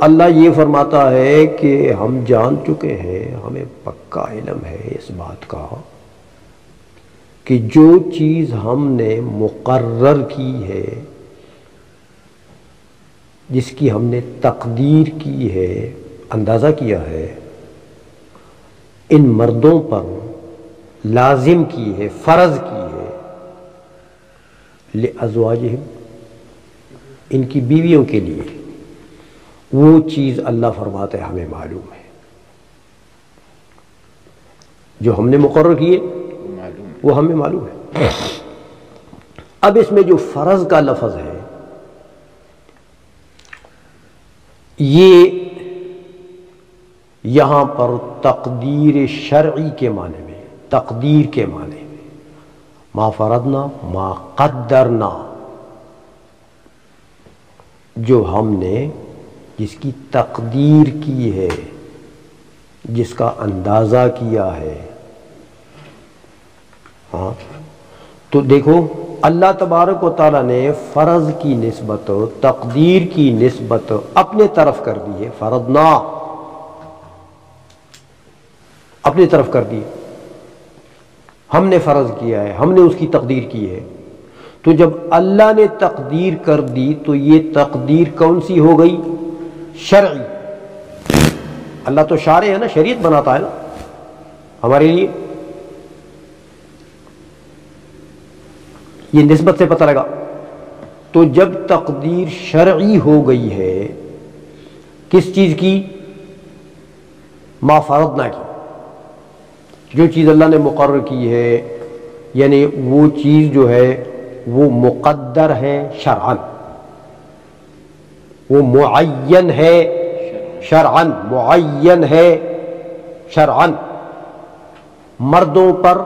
اللہ یہ فرماتا ہے کہ ہم جان چکے ہیں، ہمیں پکا علم ہے اس بات کا کہ جو چیز ہم نے مقرر کی ہے، جس کی ہم نے تقدیر کی ہے، اندازہ کیا ہے، ان مردوں پر لازم کی ہے، فرض کی ہے، لِأَزْوَاجِهِمْ، ان کی بیویوں کے لیے، وہ چیز اللہ فرماتا ہے ہمیں معلوم ہے، جو ہم نے مقرر کیے وہ ہمیں معلوم ہے۔ اب اس میں جو فرض کا لفظ ہے یہ یہاں پر تقدیر شرعی کے معنی میں، تقدیر کے معنی میں، ما فرضنا ما قدرنا، جو ہم نے جس کی تقدیر کی ہے، جس کا اندازہ کیا ہے۔ ہاں تو دیکھو اللہ تبارک و تعالیٰ نے فرض کی نسبت، تقدیر کی نسبت اپنے طرف کر دی ہے، فرضنا اپنی طرف کر دی، ہم نے فرض کیا ہے، ہم نے اس کی تقدیر کی ہے۔ تو جب اللہ نے تقدیر کر دی تو یہ تقدیر کون سی ہو گئی؟ شرعی۔ اللہ تو شارع ہے نا، شریعت بناتا ہے نا ہمارے لیے، یہ نسبت سے پتہ لگا۔ تو جب تقدیر شرعی ہو گئی ہے کس چیز کی؟ ما فرضنا کی، جو چیز اللہ نے مقرر کی ہے، یعنی وہ چیز جو ہے وہ مقدر ہے شرعاً، وہ معین ہے شرعاً، معین ہے شرعاً، مردوں پر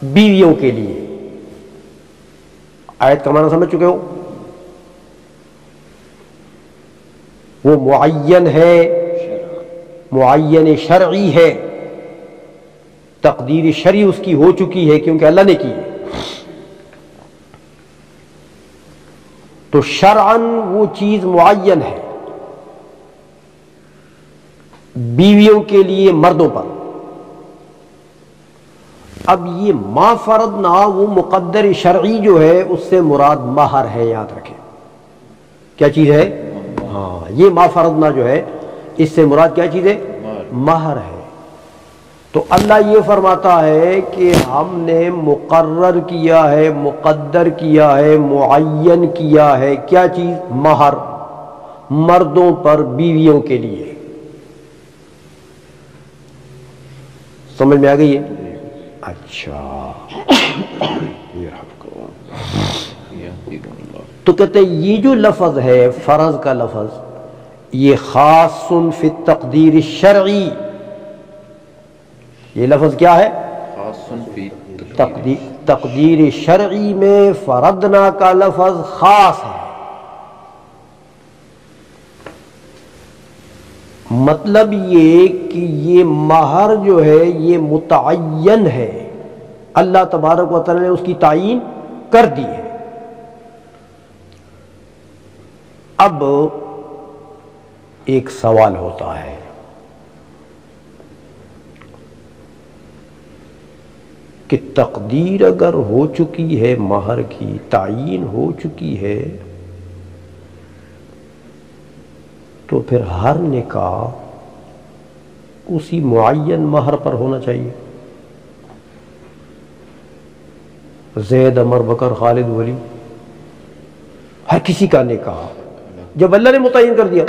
بیویوں کے لیے۔ آیت کا معنی سمجھ چکے ہو؟ وہ معین ہے، معین شرعی ہے، تقدیر شرعی اس کی ہو چکی ہے کیونکہ اللہ نے کی ہے۔ تو شرعاً وہ چیز معین ہے بیویوں کے لیے، مردوں پر۔ اب یہ ما فرضنا وہ مقدر شرعی جو ہے اس سے مراد مہر ہے، یاد رکھیں۔ کیا چیز ہے؟ ہاں، یہ ما فرضنا جو ہے اس سے مراد کیا چیز ہے؟ مہر ہے۔ تو اللہ یہ فرماتا ہے کہ ہم نے مقرر کیا ہے، مقدر کیا ہے، معین کیا ہے، کیا چیز؟ مہر، مردوں پر بیویوں کے لیے۔ سمجھ میں آ گئی ہے؟ اچھا، تو کہتے ہیں یہ جو لفظ ہے فرض کا لفظ، یہ خاص فی التقدیر الشرعی، یہ لفظ کیا ہے؟ تقدیر شرعی میں فرضنا کا لفظ خاص ہے۔ مطلب یہ کہ یہ مہر جو ہے یہ متعین ہے، اللہ تبارک و تعالی نے اس کی تعین کر دی ہے۔ اب ایک سوال ہوتا ہے کہ تقدیر اگر ہو چکی ہے، مہر کی تعین ہو چکی ہے، تو پھر ہر نکاح اسی معین مہر پر ہونا چاہیے۔ زید، عمر، بکر، خالد، ولی، ہر کسی کا نکاح جب اللہ نے متعین کر دیا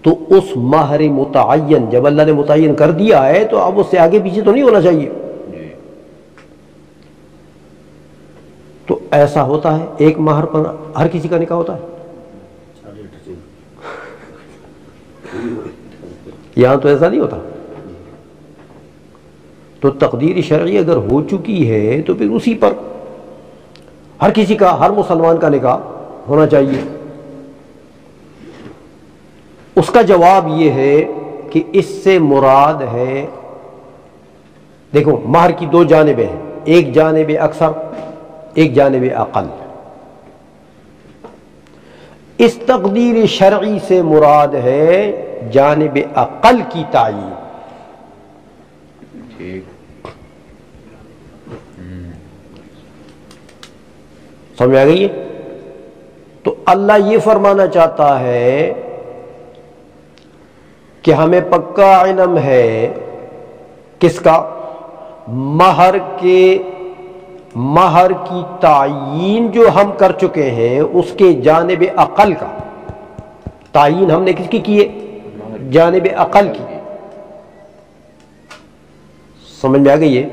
تو اس مہر متعین، جب اللہ نے متعین کر دیا ہے تو اب اس سے آگے پیچھے تو نہیں ہونا چاہیے۔ تو ایسا ہوتا ہے ایک مہر پر ہر کسی کا نکاح ہوتا ہے؟ یہاں تو ایسا نہیں ہوتا۔ تو تقدیر شرعی اگر ہو چکی ہے تو پھر اسی پر ہر کسی کا، ہر مسلمان کا نکاح ہونا چاہیے۔ اس کا جواب یہ ہے کہ اس سے مراد ہے، دیکھو مہر کی دو جانبیں ہیں، ایک جانب اکثر، ایک جانب اقل۔ اس تقدیر شرعی سے مراد ہے جانب عقل کی تعیین. سمجھ آ گئی ہے؟ تو اللہ یہ فرمانا چاہتا ہے کہ ہمیں پکا علم ہے کس کا؟ مہر کی تعیین جو ہم کر چکے ہیں اس کے جانب عقل کا تعیین ہم نے کس کی ہے؟ جانب عقل کی. سمجھ میں آ گئی ہے؟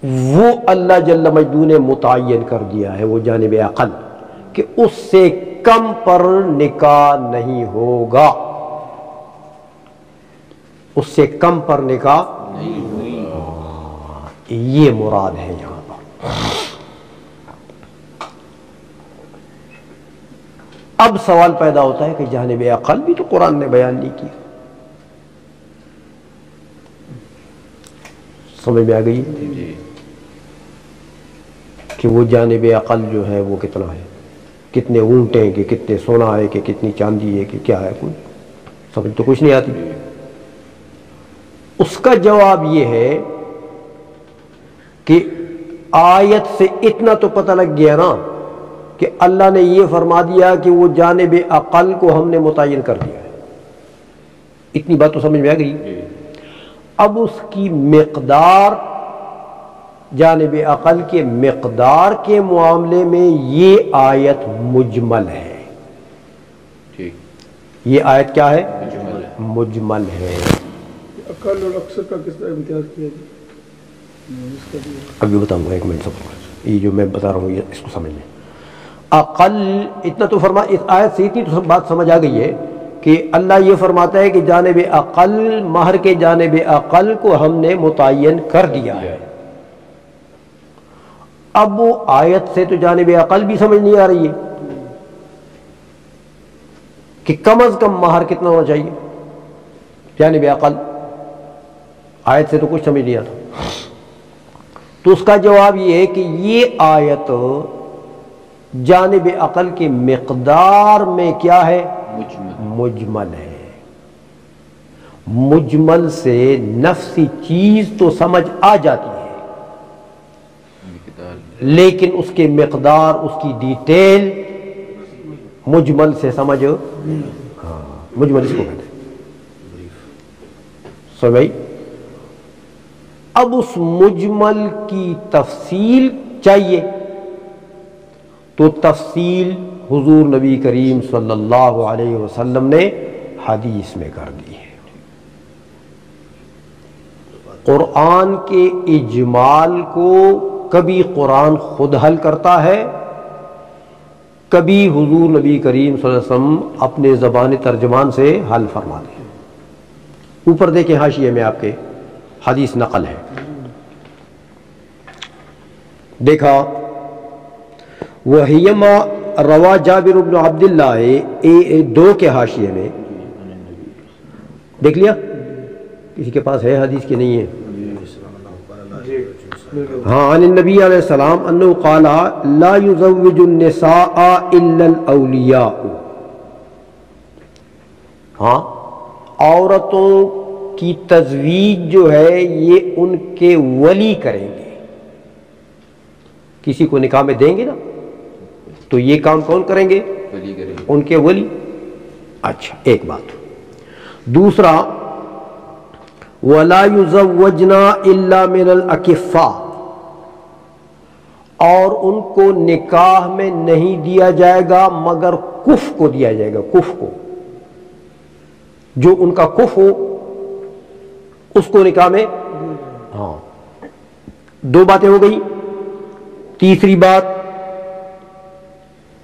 وہ اللہ جل مجدہ نے متعین کر دیا ہے وہ جانب عقل کہ اس سے کم پر نکاح نہیں ہوگا، اس سے کم پر نکاح نہیں ہوگا. یہ مراد ہے یہاں پر. اب سوال پیدا ہوتا ہے کہ جانب عقل بھی تو قرآن نے بیان نہیں کیا. سمجھ میں آ گئی کہ وہ جانب عقل جو ہے وہ کتنا ہے، کتنے اونٹ ہیں کہ کتنے سونا ہے کہ کتنی چاندی ہے کہ کیا ہے، کوئی سمجھ تو کچھ نہیں آتی. اس کا جواب یہ ہے کہ آیت سے اتنا تو پتہ لگ گیا نا کہ اللہ نے یہ فرما دیا کہ وہ جانب عقل کو ہم نے متعین کر دیا ہے. اتنی بات تو سمجھ میں آ گئی. اب اس کی مقدار، جانب عقل کے مقدار کے معاملے میں یہ آیت مجمل ہے. یہ آیت کیا ہے؟ مجمل ہے. عقل اور اکثر کا کس طرح امتیاز کیا جائے؟ ابھی بتاؤں گا، ایک منٹ سب. یہ جو میں بتا رہا ہوں یہ اس کو سمجھ لیں. عقل اتنا تو فرما، اس آیت سے اتنی تو بات سمجھ آ گئی ہے کہ اللہ یہ فرماتا ہے کہ جانب عقل، مہر کے جانب عقل کو ہم نے متعین کر دیا ہے. اب وہ آیت سے تو جانب عقل بھی سمجھ نہیں آ رہی ہے کہ کم از کم مہر کتنا ہونا چاہیے جانب عقل. آیت سے تو کچھ سمجھ نہیں آتا. تو اس کا جواب یہ ہے کہ یہ آیت جانب عقل کے مقدار میں کیا ہے؟ مجمل ہے. مجمل سے نفسی چیز تو سمجھ آ جاتی ہے لیکن اس کے مقدار، اس کی ڈیٹیل مجمل سے سمجھ، مجمل اس کو کہتے ہیں. سو بھائی اب اس مجمل کی تفصیل چاہیے تو تفصیل حضور نبی کریم صلی اللہ علیہ وسلم نے حدیث میں کر دی ہے. قرآن کے اجمال کو کبھی قرآن خود حل کرتا ہے، کبھی حضور نبی کریم صلی اللہ علیہ وسلم اپنے زبان ترجمان سے حل فرماتے ہیں. اوپر دیکھیں حاشیے میں آپ کے حدیث نقل ہے. دیکھا وَهِيَ مَا روا جابر بن عبداللہ 2 کے حاشیے میں دیکھ لیا. کسی کے پاس ہے حدیث کی نہیں ہے؟ ہاں. عن النبی علیہ السلام انه قال لا يزوج النساء الا الاولیاء. ہاں، عورتوں کی تزویج جو ہے یہ ان کے ولی کریں گے. کسی کو نکاح میں دیں گے نا تو یہ کام کون کریں گے؟ ولی کریں گے، ان کے ولی. اچھا، ایک بات. دوسرا وَلَا يُزَوَّجْنَا إِلَّا مِنَ الْأَكِفَّةِ، اور ان کو نکاح میں نہیں دیا جائے گا مگر کف کو دیا جائے گا. کف کو، جو ان کا کف ہو اس کو نکاح میں. ہاں، 2 باتیں ہو گئی. تیسری بات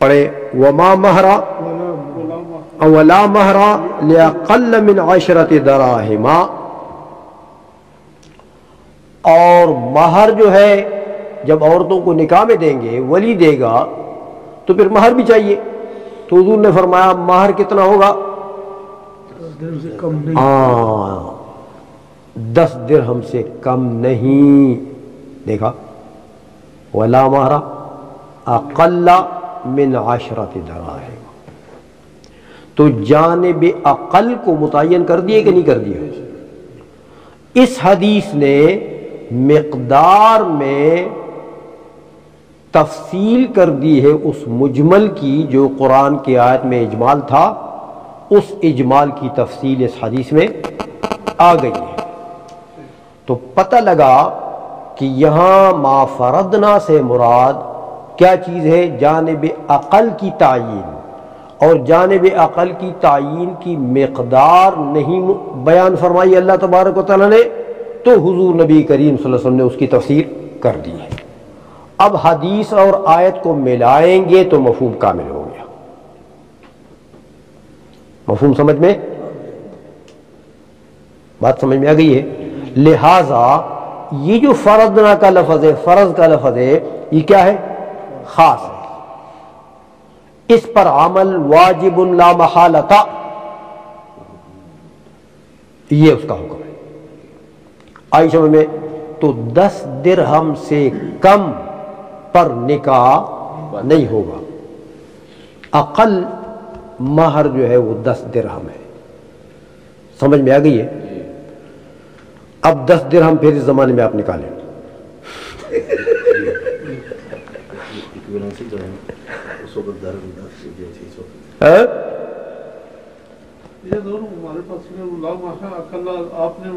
پڑھے وَمَا مَهْرَ وَلَا مَهْرَ لِأَقَلَّ مِنْ 10 دَرَاهِمَ. اور مہر جو ہے جب عورتوں کو نکاح میں دیں گے، ولی دے گا تو پھر مہر بھی چاہیے. تو حضور نے فرمایا مہر کتنا ہوگا؟ 10 درہم سے کم نہیں. دیکھا ولا مہر اقل من 10 دراہم. تو جانب اقل کو متعین کر دیے کہ نہیں کر دیا؟ اس حدیث نے مقدار میں تفصیل کر دی ہے اس مجمل کی جو قرآن کی آیت میں اجمال تھا، اس اجمال کی تفصیل اس حدیث میں آ گئی ہے. تو پتہ لگا کہ یہاں ما فرضنا سے مراد کیا چیز ہے؟ جانب اقل کی تعیین. اور جانب عقل کی تعیین کی مقدار نہیں بیان فرمائی اللہ تبارک و تعالیٰ نے، تو حضور نبی کریم صلی اللہ علیہ وسلم نے اس کی تفسیر کر دی ہے. اب حدیث اور آیت کو ملائیں گے تو مفہوم کامل ہو گیا. مفہوم سمجھ میں، بات سمجھ میں آ گئی ہے. لہذا یہ جو فرضنا کا لفظ ہے، فرض کا لفظ ہے، یہ کیا ہے؟ خاص ہے. اس پر عمل واجب لا محالۃ، یہ اس کا حکم ہے. عائشہ میں تو 10 درہم سے کم پر نکاح نہیں ہوگا. اقل مہر جو ہے وہ 10 درہم ہے. سمجھ میں آ گئی ہے؟ اب 10 درہم پھر اس زمانے میں آپ نکالیں. یہ دونوں ہمارے پاس آپ نے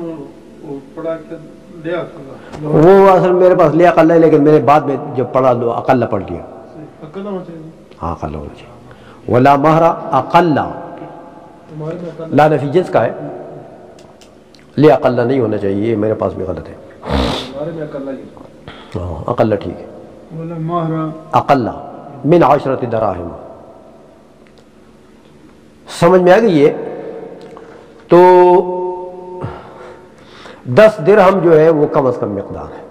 پڑھا کہ لیا اقل، وہ اصل میرے پاس لیا اقل ہے، لیکن میں نے بعد میں جب پڑھا لو اقل پڑھ لیا. اقل ہونا چاہیے. ہاں اقل ہونا چاہیے. ولا مہر اقل، لا نفی جنس کا ہے، لیا اقل نہیں ہونا چاہیے. یہ میرے پاس بھی غلط ہے. ہمارے میں اقل ہی ہے. ہاں اقل ٹھیک ہے. ولا مہر اقل من 10 دراہم. سمجھ میں آ گئی ہے؟ تو 10 درہم جو ہے وہ کم از کم مقدار ہے.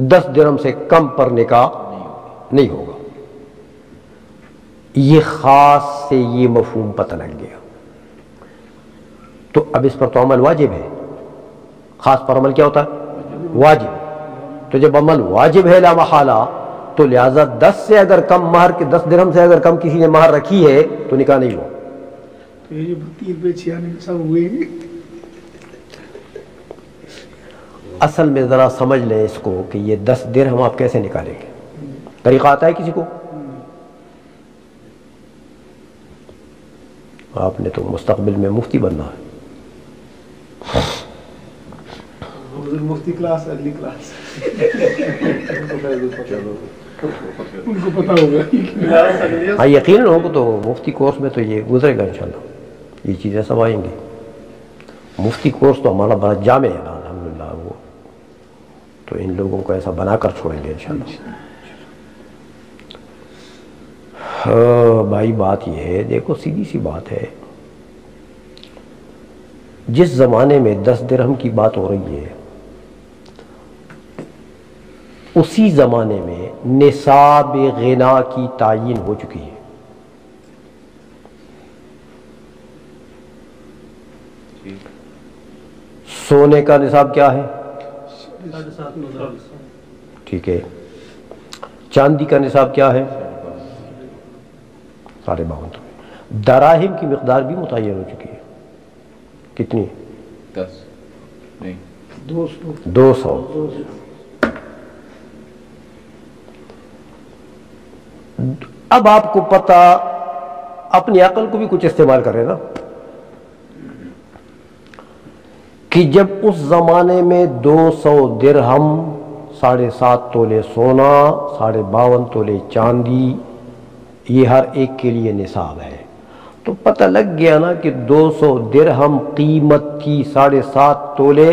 10 درہم سے کم پر نکاح نہیں ہوگا. یہ خاص سے یہ مفہوم پتہ لگ گیا. تو اب اس پر تو عمل واجب ہے. خاص پر عمل کیا ہوتا ہے؟ واجب. تو جب عمل واجب ہے لا محالہ، تو لہذا 10 سے اگر کم مہر کے 10 درہم سے اگر کم کسی نے مہر رکھی ہے تو نکاح نہیں ہوا. یہ 3 پہ 96 سب ہوئے. اصل میں ذرا سمجھ لیں اس کو کہ یہ 10 درہم آپ کیسے نکالیں گے. طریقہ آتا ہے کسی کو؟ آپ نے تو مستقبل میں مفتی بننا ہے. مفتی کلاس، اگلی کلاس ان کو پتا ہوگا. ہاں یقیناً ہوگا. تو مفتی کورس میں تو یہ گزرے گا انشاءاللہ. یہ چیزیں سب آئیں گی. مفتی کورس تو ہمارا بڑا جامع ہے نا الحمدللہ. وہ تو ان لوگوں کو ایسا بنا کر چھوڑیں گے انشاءاللہ. بھائی بات یہ ہے، دیکھو سیدھی سی بات ہے، جس زمانے میں 10 درہم کی بات ہو رہی ہے اسی زمانے میں نصاب غنا کی تعیین ہو چکی ہے. سونے کا نصاب کیا ہے؟ ٹھیک ہے. چاندی کا نصاب کیا ہے؟ 52.5. دراہم کی مقدار بھی متعین ہو چکی ہے. کتنی؟ 10 نہیں 200. اب آپ کو پتہ، اپنی عقل کو بھی کچھ استعمال کرے نا، کہ جب اس زمانے میں 200 درہم 7.5 تولے سونا 52.5 تولے چاندی یہ ہر ایک کے لیے نصاب ہے، تو پتہ لگ گیا نا کہ 200 درہم قیمت کی 7.5 تولے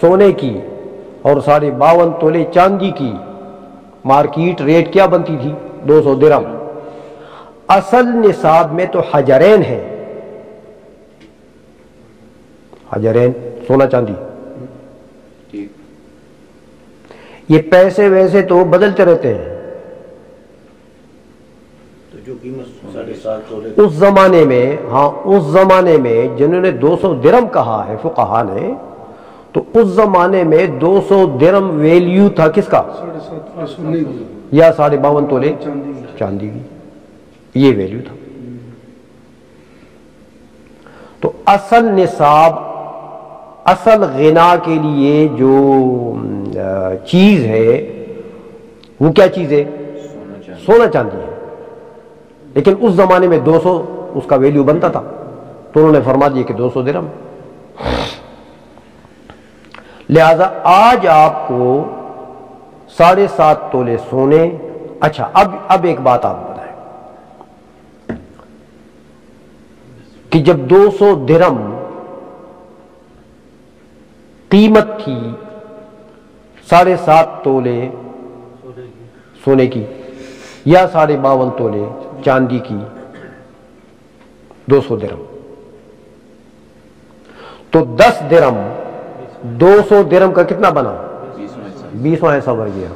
سونے کی اور 52.5 تولے چاندی کی مارکیٹ ریٹ کیا بنتی تھی؟ 200 درہم. اصل نصاب میں تو حجرین ہے. حجرین سونا چاندی. یہ پیسے ویسے تو بدلتے رہتے ہیں. جو قیمت 7.5 تولے اس زمانے میں، ہاں اس زمانے میں جنہوں نے 200 درہم کہا ہے فقہا نے، تو اس زمانے میں 200 درہم ویلیو تھا کس کا؟ یا 52.5 تولے چاندی کی، یہ ویلیو تھا۔ تو اصل نصاب، اصل غنا کے لیے جو چیز ہے وہ کیا چیز ہے؟ سونا چاندی ہے۔ لیکن اس زمانے میں 200 اس کا ویلیو بنتا تھا، تو انہوں نے فرما دیا کہ 200 درہم۔ لہذا آج آپ کو 7.5 تولے سونے۔ اچھا اب ایک بات آپ بتائیں کہ جب 200 درہم قیمت تھی 7.5 تولے سونے کی یا 52.5 تولے چاندی کی، 200 درہم، تو 10 درہم 200 درہم کا کتنا بنا؟ 20واں حصہ بن گیا۔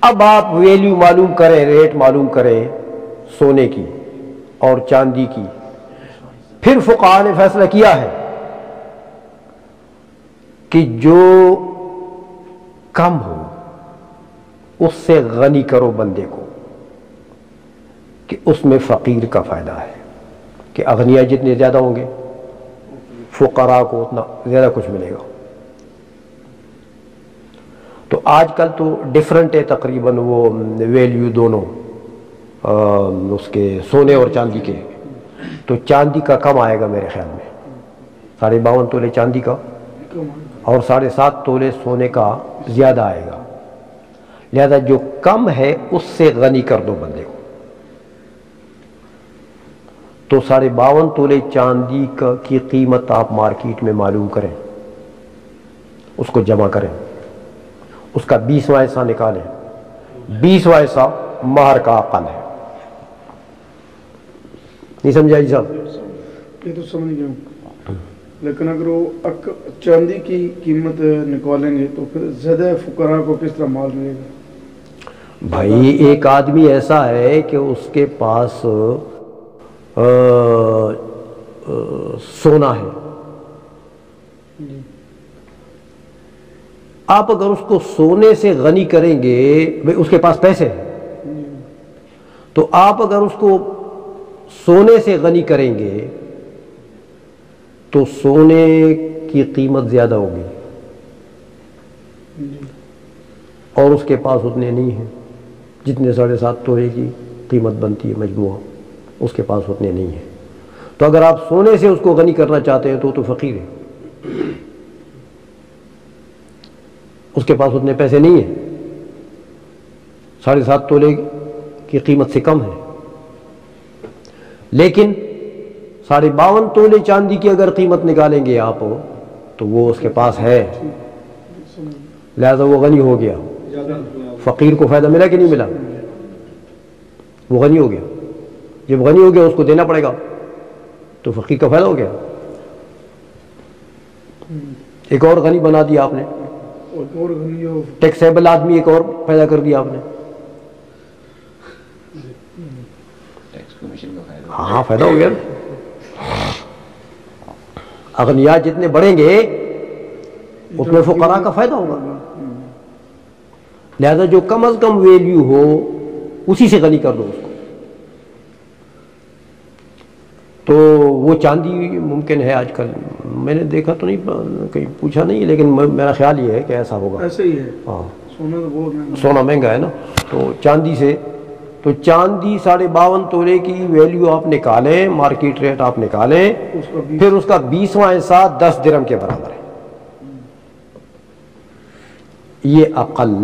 اب آپ ویلیو معلوم کریں، ریٹ معلوم کریں سونے کی اور چاندی کی۔ پھر فقہاء نے فیصلہ کیا ہے کہ جو کم ہو اس سے غنی کرو بندے کو، کہ اس میں فقیر کا فائدہ ہے، کہ اغنیاء جتنے زیادہ ہوں گے فقراء کو اتنا زیادہ کچھ ملے گا۔ تو آج کل تو ڈیفرنٹ ہے تقریباً وہ ویلیو دونوں اس کے سونے اور چاندی کے۔ تو چاندی کا کم آئے گا میرے خیال میں، 52.5 تولے چاندی کا اور 7.5 تولے سونے کا زیادہ آئے گا۔ لہذا جو کم ہے اس سے غنی کر دو بندے کو۔ تو 52.5 تولے چاندی کی قیمت آپ مارکیٹ میں معلوم کریں، اس کو جمع کریں، اس کا 20واں حصہ نکالیں، 20واں حصہ مہر کا عقل ہے۔ نہیں سمجھا جی صاحب؟ یہ تو سمجھ گیا ہوں، لیکن اگر وہ چاندی کی قیمت نکالیں گے تو پھر زیادہ فقراء کو کس طرح مال ملے گا؟ بھائی ایک آدمی ایسا ہے کہ اس کے پاس سونا ہے، آپ اگر اس کو سونے سے غنی کریں گے، اس کے پاس پیسے ہیں، تو آپ اگر اس کو سونے سے غنی کریں گے تو سونے کی قیمت زیادہ ہوگی اور اس کے پاس اتنے نہیں ہیں جتنے 7.5 تولے کی قیمت بنتی ہے مجموعہ، اس کے پاس اتنے نہیں ہیں۔ تو اگر آپ سونے سے اس کو غنی کرنا چاہتے ہیں تو فقیر ہے، اس کے پاس اتنے پیسے نہیں ہیں، 7.5 تولے کی قیمت سے کم ہے۔ لیکن 52.5 تولے چاندی کی اگر قیمت نکالیں گے آپ تو وہ اس کے پاس ہے، لہذا وہ غنی ہو گیا۔ فقیر کو فائدہ ملا کہ نہیں ملا؟ وہ غنی ہو گیا۔ جب غنی ہو گیا اس کو دینا پڑے گا تو فقیر کا فائدہ ہو گیا۔ ایک اور غنی بنا دیا آپ نے، ٹیکسیبل آدمی ایک اور پیدا کر دیا آپ نے۔ ہاں فائدہ ہو گیا۔ اغنیاء جتنے بڑھیں گے اس میں فقراء کا فائدہ ہوگا، لہذا جو کم از کم ویلیو ہو اسی سے غنی کر دو اس کو۔ تو وہ چاندی ممکن ہے آج کل، میں نے دیکھا تو نہیں، کہیں پوچھا نہیں، لیکن میرا خیال یہ ہے کہ ایسا ہوگا۔ ایسا ہی ہے، ہاں سونا مہنگا ہے نا، تو چاندی سے، تو چاندی 52.5 تولے کی ویلیو آپ نکالیں، مارکیٹ ریٹ آپ نکالیں، پھر اس کا 20واں حصہ 10 درہم کے برابر ہے۔ یہ اقل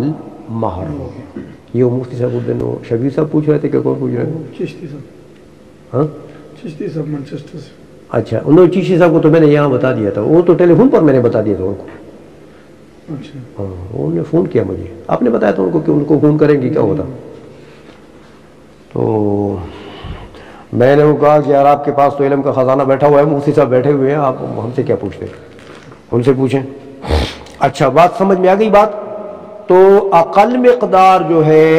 مہر ہو گیا۔ یہ مفتی صاحب الدین شبیر صاحب پوچھ رہے تھے کہ کون پوچھ رہے تھے؟ چشتی صاحب، ہاں چشتی صاحب مانچسٹر سے۔ اچھا، انہوں نے چشتی صاحب کو تو میں نے یہاں بتا دیا تھا، وہ تو ٹیلی فون پر میں نے بتا دیا تھا ان کو۔ اچھا، ہاں انہوں نے فون کیا مجھے، آپ نے بتایا تھا ان کو کہ ان کو فون کریں گے، کیا ہوتا۔ تو میں نے کہا کہ یار آپ کے پاس تو علم کا خزانہ بیٹھا ہوا ہے، مفتی صاحب بیٹھے ہوئے ہیں، آپ ہم سے کیا پوچھتے، ان سے پوچھیں۔ اچھا بات سمجھ میں آ گئی بات؟ تو اقل مقدار جو ہے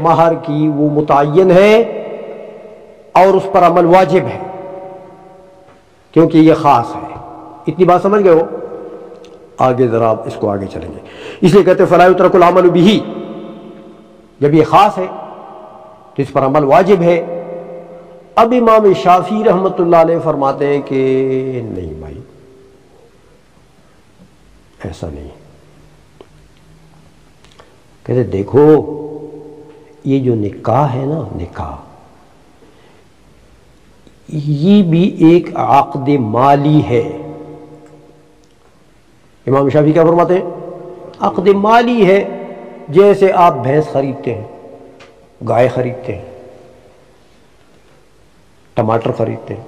مہر کی وہ متعین ہے اور اس پر عمل واجب ہے کیونکہ یہ خاص ہے۔ اتنی بات سمجھ گئے ہو؟ آگے ذرا اس کو آگے چلیں گے، اس لیے کہتے ہیں فلا یترک العمل بہ، جب یہ خاص ہے تو اس پر عمل واجب ہے۔ اب امام شافعی رحمۃ اللہ علیہ فرماتے ہیں کہ نہیں بھائی ایسا نہیں، کہتے دیکھو یہ جو نکاح ہے نا، نکاح یہ بھی ایک عقد مالی ہے۔ امام شافعی کیا فرماتے ہیں؟ عقد مالی ہے، جیسے آپ بھینس خریدتے ہیں، گائے خریدتے ہیں، ٹماٹر خریدتے ہیں،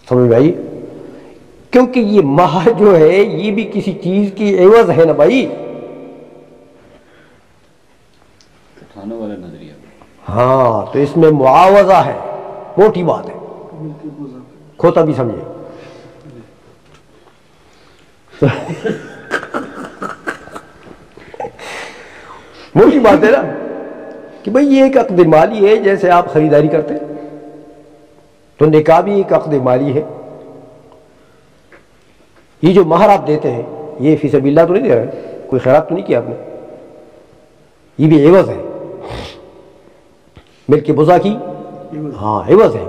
سمجھ بھائی؟ کیونکہ یہ مہر جو ہے یہ بھی کسی چیز کی عوض ہے نا بھائی۔ کھانے والا نظریہ، ہاں تو اس میں معاوضہ ہے، موٹی بات ہے، کھوتا بھی سمجھے۔ موٹی بات ہے نا کہ بھئی یہ ایک عقد مالی ہے، جیسے آپ خریداری کرتے ہیں تو نکاح بھی ایک عقد مالی ہے۔ یہ جو مہر آپ دیتے ہیں یہ فی سبیل اللہ تو نہیں دے رہے، کوئی خیرات تو نہیں کیا آپ نے، یہ بھی عوض ہے، ملک بزا کی ہاں عوض ہے۔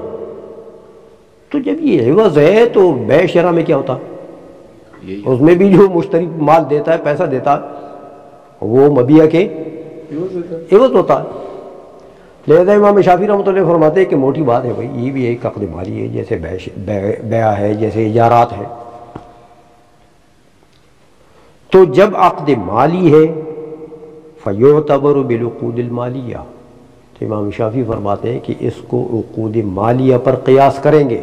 تو جب یہ عوض ہے تو بے شرع میں کیا ہوتا؟ اس میں بھی جو مشتری مال دیتا ہے، پیسہ دیتا ہے، وہ مبیع کے عوض ہوتا ہے۔ لہذا امام شافعی رحمۃ اللہ فرماتے ہیں کہ موٹی بات ہے بھائی، یہ بھی ایک عقد مالی ہے، جیسے بیع ہے، جیسے اجارات ہے۔ تو جب عقد مالی ہے فَيُعْتَبَرُ بِالْعُقُودِ الْمَالِيَّةِ، تو امام شافعی فرماتے ہیں کہ اس کو عقود مالیہ پر قیاس کریں گے،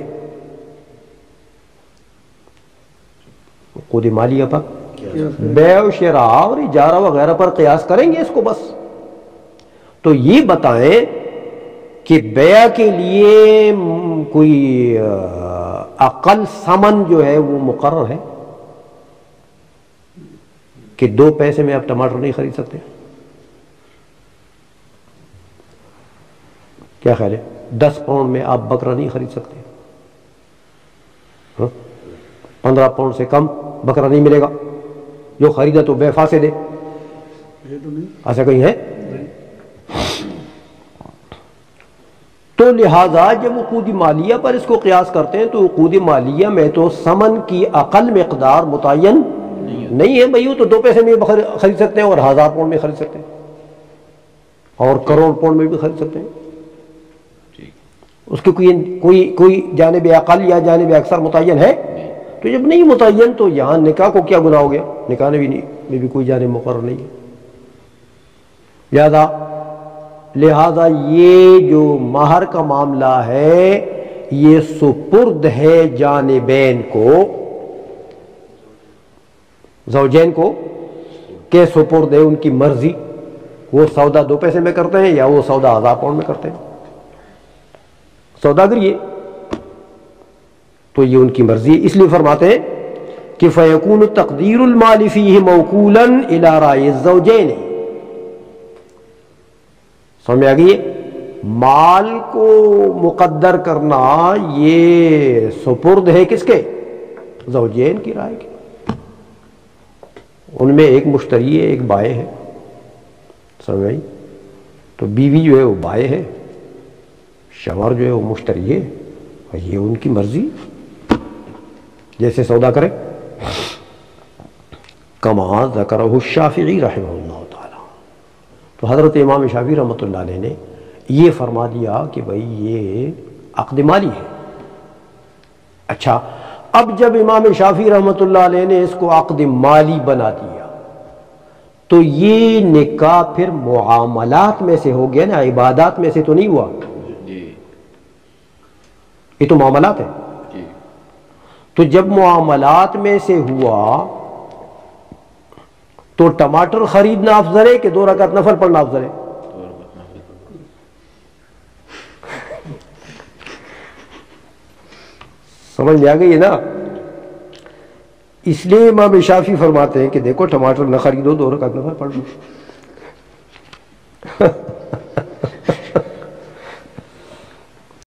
عقود مالیہ پر، بیع و شراء اور اجارہ وغیرہ پر قیاس کریں گے اس کو بس۔ تو یہ بتائیں کہ بیع کے لیے کوئی اقل ثمن جو ہے وہ مقرر ہے کہ 2 پیسے میں آپ ٹماٹر نہیں خرید سکتے؟ کیا خیال ہے؟ 10 پاؤنڈ میں آپ بکرا نہیں خرید سکتے؟ 15 پاؤنڈ سے کم بکرا نہیں ملے گا، جو خریدا تو بے فاسد ہے، ایسا کہیں ہے؟ تو لہذا جب عقود مالیہ پر اس کو قیاس کرتے ہیں تو عقود مالیہ میں تو ثمن کی اقل مقدار متعین نہیں ہے بھائی، وہ تو 2 پیسے میں خرید سکتے ہیں اور 1000 پاؤنڈ میں خرید سکتے ہیں اور کروڑ پاؤنڈ میں بھی خرید سکتے ہیں، اس کے کوئی جانب اقل یا جانب اکثر متعین ہے؟ تو جب نہیں متعین تو یہاں نکاح کو کیا گناہ ہو گیا؟ نکاح میں بھی کوئی جانب مقرر نہیں ہے۔ لہذا یہ جو مہر کا معاملہ ہے یہ سپرد ہے جانبین کو، زوجین کو، کہ سپرد ہے ان کی مرضی، وہ سودا 2 پیسے میں کرتے ہیں یا وہ سودا 1000 پاؤنڈ میں کرتے ہیں، سوداگری ہے تو یہ ان کی مرضی ہے۔ اس لیے فرماتے ہیں کہ فَيَكُونُ تَقْدِيرُ الْمَالِ فِيهِ مَوْكُولًا إِلَى رَأْيِ الزَّوْجَيْنِ، سمجھ آگئی؟ مال کو مقدر کرنا یہ سپرد ہے کس کے؟ زوجین کی رائے کے، ان میں ایک مشتری ہے، ایک بائع ہے، سمجھ آئی؟ تو بیوی جو ہے وہ بائع ہے، شوہر جو ہے وہ مشتری ہے، اور یہ ان کی مرضی جیسے سودا کرے۔ کما ذکرہ الشافعی رحمہ اللہ تعالی، تو حضرت امام شافعی رحمۃ اللہ علیہ نے یہ فرما دیا کہ بھئی یہ عقد مالی ہے۔ اچھا، اب جب امام شافعی رحمۃ اللہ علیہ نے اس کو عقد مالی بنا دیا تو یہ نکاح پھر معاملات میں سے ہو گیا نا، عبادات میں سے تو نہیں ہوا، یہ تو معاملات ہے۔ تو جب معاملات میں سے ہوا تو ٹماٹر خریدنا افضل ہے کہ 2 رکعت نفل پڑھنا افضل ہے؟ سمجھ میں آ گئی ہے نا؟ اس لیے امام شافعی فرماتے ہیں کہ دیکھو ٹماٹر نہ خریدو، 2 رکعت نفل پڑھ لو۔